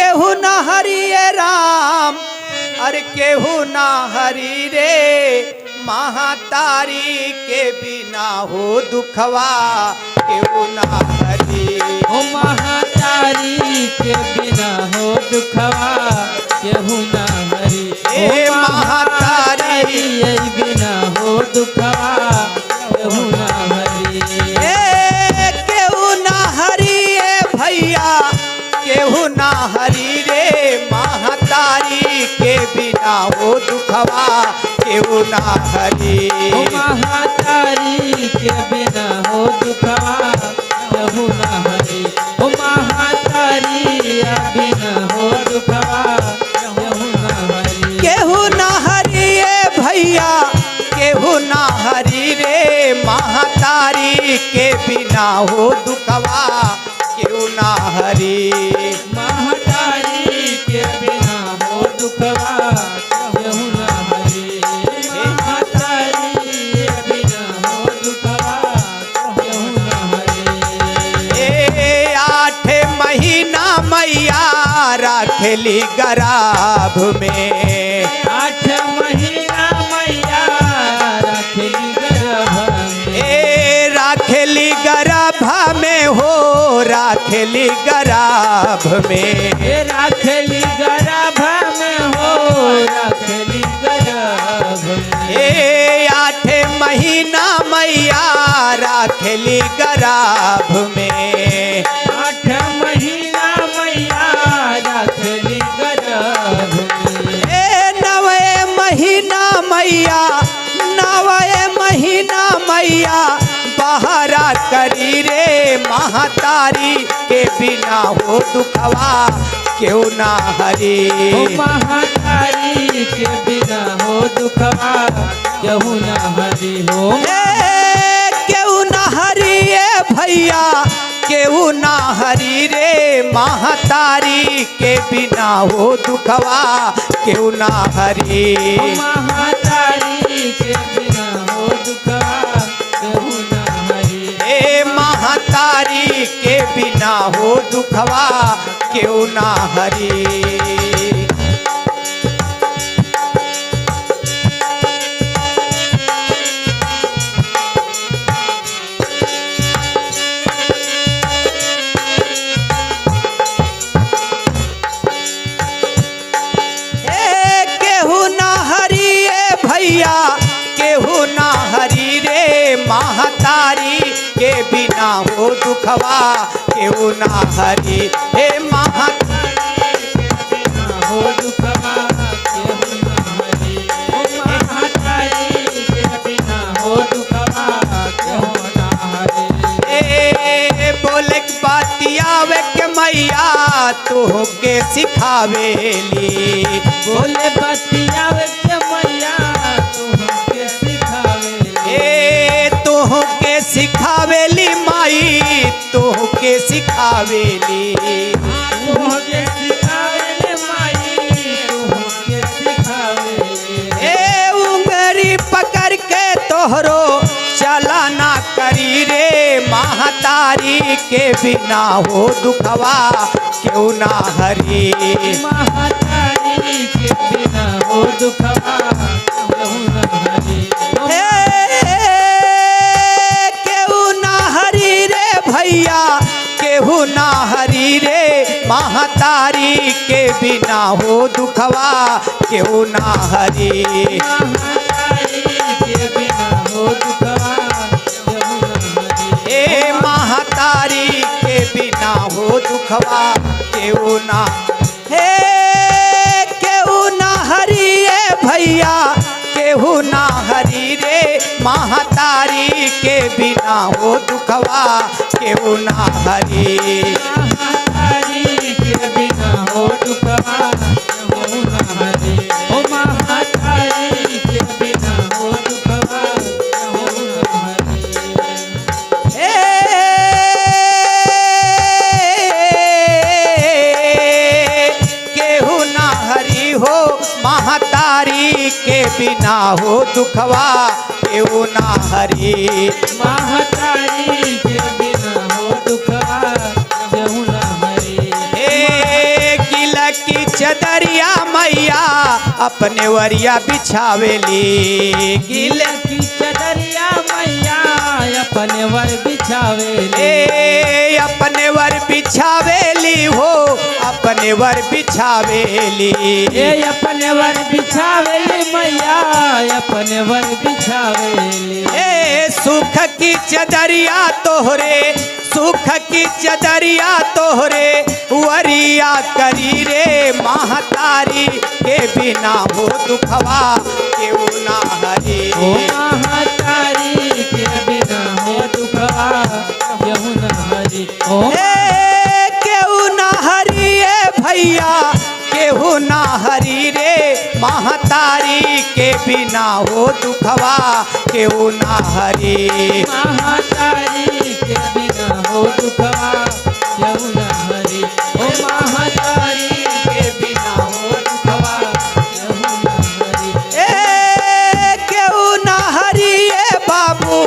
केहू ना हरि राम, अरे केहू ना हरि रे, महातारी के बिना हो दुखवा केहू ना हरि। ओ महातारी के बिना हो दुखवा केहू ना हरि। ए महातारी के बिना हो दुखवा केहू ना हरि। ए केहू ना हरि ए भैया केहू ना हरि रे, महातारी के बिना हो दुखवा केहू ना हरि। ओ महातारी के बिना हो दुखवा केहू ना हरि। ओ महातारी के बिना हो दुखवा केहू ना हरि। केहू ना हरि ए भैया केहू ना हरि रे, महातारी के बिना हो दुखवा केहू ना हरि। महातारी के बिना हो दुखवा केहू ना हरि। महातारी के बिना हो दुखवा केहू ना हरि। ए 8 महीना मैया राखेली गर्भ में, 8 महीना मैया राखेली गर्भ में। ए राखेली गर्भ में हो, राखेली गर्भ में। ए राखेली गर्भ में हो, राखेली गर्भ में। ए 8 महीना मैया राखेली गर्भ में। 8 महीना मैया राखेली गर्भ में। ए 9 महीना मैया, 9 महीना मैया बहरा करी रे, महातारी के बिना हो दुखवा क्यों ना हरि। ओ महातारी के बिना हो दुखवा केहू ना हरि। हो क्यों ना हरि ए भैया केहू ना हरि रे, महातारी के बिना हो दुखवा क्यों ना हरि। ओ महातारी के बिना हो दुखवा केहू ना हरि। ए महातारी के बिना हो दुखवा क्यों ना हरि। भैया केहू ना हरि रे, महातारी के बिना हो दुखवा केहू ना हरि। हे महातारी के बिना हो दुखवा केहू ना हरि। ओ महातारी के बिना हो दुखवा केहू ना हरि। ए बोले बातियावे के मैया तोह के सिखावेली, बोले बतियावे के मैया तोह के सिखावेली। ए तोह के सिखावेली माई तोह के सिखावेली। तोह के सिखावेली माई तोह के सिखावेली। ए उंगरी पकड़ के तोहरो चला ना करी रे, महातारी के बिना हो दुखवा क्यों ना हरि। महातारी के बिना हो दुखवा केहू ना हरि। केहू ना हरि रे भैया केहू ना हरि रे, महातारी के बिना हो दुखवा क्यों ना हरि। महातारी के बिना हो दुखवा केहू ना हरि। ए महातारी के बिना हो दुखवा केहू ना। हे केहू ना हरि ए भैया केहू ना हरि रे, महातारी के बिना हो दुखवा केहू ना हरि। महातारी के बिना हो दुखवा केहू ना हरि। ओ महातारी के बिना हो दुखवा केहू ना हरि। केहू ना हरि हो, महातारी के बिना हो दुखवा केहू ना हरि। महातारी के बिना हो दुखवा केहू ना हरि। ए गिल चदरिया मैया अपने वरिया बिछावेली गील की चदरिया मैया अपने वर बिछावेली ए अपने वर बिछावेली हो अपने वर बिछावेली ये अपने वर बिछावेली मैया अपने वर बिछावेली ए सुख की चदरिया तोहरे सुख की चदरिया तोहरे वरिया करी रे महतारी के बिना हो दुखवा केहू ना हरी ओ महतारी के बिना हो दुखवा केहू न हरी ओ ए केहू ना हरी ए भैया केहू ना हरी रे महतारी के बिना हो दुखवा केहू ना हरी महतारी के बिना हो दुखवा केहू न हरी ओ महतारी के बिना हो दुखवा केहू न हरी ए केहू ना हरी ए बाबू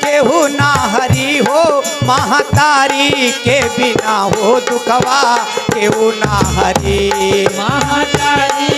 केहू ना हरी हो महतारी के बिना हो दुखवा केहू ना हरी महतारी